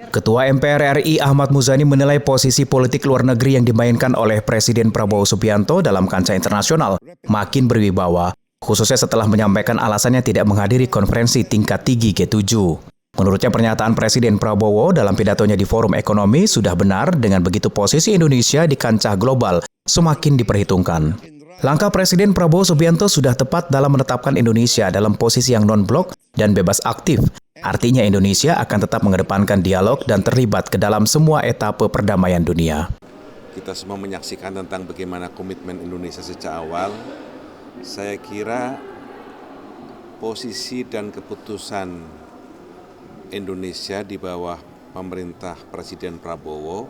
Ketua MPR RI Ahmad Muzani menilai posisi politik luar negeri yang dimainkan oleh Presiden Prabowo Subianto dalam kancah internasional makin berwibawa, khususnya setelah menyampaikan alasannya tidak menghadiri konferensi tingkat tinggi G7. Menurutnya pernyataan Presiden Prabowo dalam pidatonya di Forum Ekonomi sudah benar dengan begitu posisi Indonesia di kancah global semakin diperhitungkan. Langkah Presiden Prabowo Subianto sudah tepat dalam menetapkan Indonesia dalam posisi yang non-blok dan bebas aktif. Artinya Indonesia akan tetap mengedepankan dialog dan terlibat ke dalam semua etape perdamaian dunia. Kita semua menyaksikan tentang bagaimana komitmen Indonesia sejak awal. Saya kira posisi dan keputusan Indonesia di bawah pemerintah Presiden Prabowo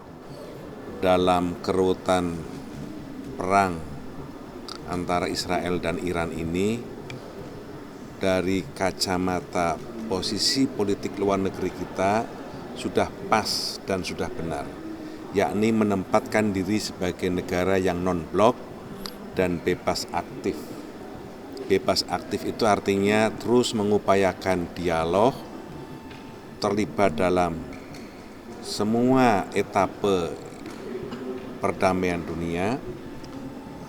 dalam kerutan perang antara Israel dan Iran ini dari kacamata posisi politik luar negeri kita sudah pas dan sudah benar, yakni menempatkan diri sebagai negara yang non-blok dan bebas aktif. Bebas aktif itu artinya terus mengupayakan dialog, terlibat dalam semua etape perdamaian dunia,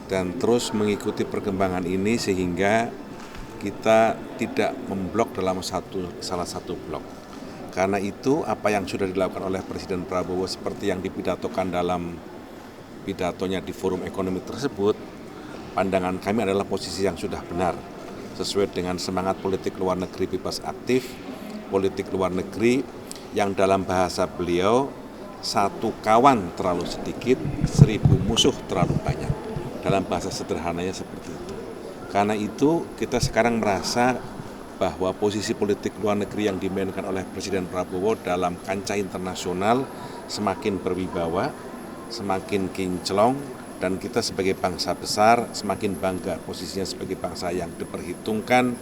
dan terus mengikuti perkembangan ini sehingga kita tidak memblok dalam salah satu blok. Karena itu apa yang sudah dilakukan oleh Presiden Prabowo seperti yang dipidatokan dalam pidatonya di Forum Ekonomi tersebut, pandangan kami adalah posisi yang sudah benar, sesuai dengan semangat politik luar negeri bebas aktif, politik luar negeri yang dalam bahasa beliau, satu kawan terlalu sedikit, 1000 musuh terlalu banyak. Dalam bahasa sederhananya seperti itu. Karena itu kita sekarang merasa bahwa posisi politik luar negeri yang dimainkan oleh Presiden Prabowo dalam kancah internasional semakin berwibawa, semakin kinclong, dan kita sebagai bangsa besar semakin bangga posisinya sebagai bangsa yang diperhitungkan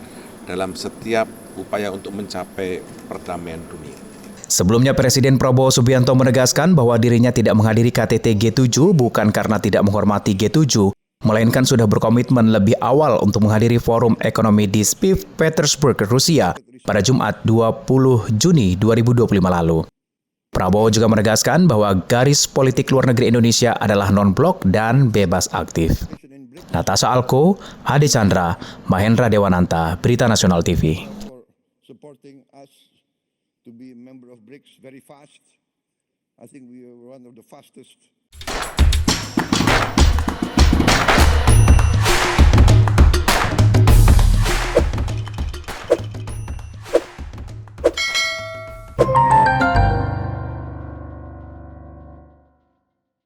dalam setiap upaya untuk mencapai perdamaian dunia. Sebelumnya Presiden Prabowo Subianto menegaskan bahwa dirinya tidak menghadiri KTT G7 bukan karena tidak menghormati G7, melainkan sudah berkomitmen lebih awal untuk menghadiri Forum Ekonomi di St. Petersburg, Rusia pada Jumat 20 Juni 2025 lalu. Prabowo juga menegaskan bahwa garis politik luar negeri Indonesia adalah non-blok dan bebas aktif. Natasha Alko, Ade Chandra, Mahendra Dewananta, Berita Nasional TV. Supporting us to be a member of BRICS very fast. I think we are one of the fastest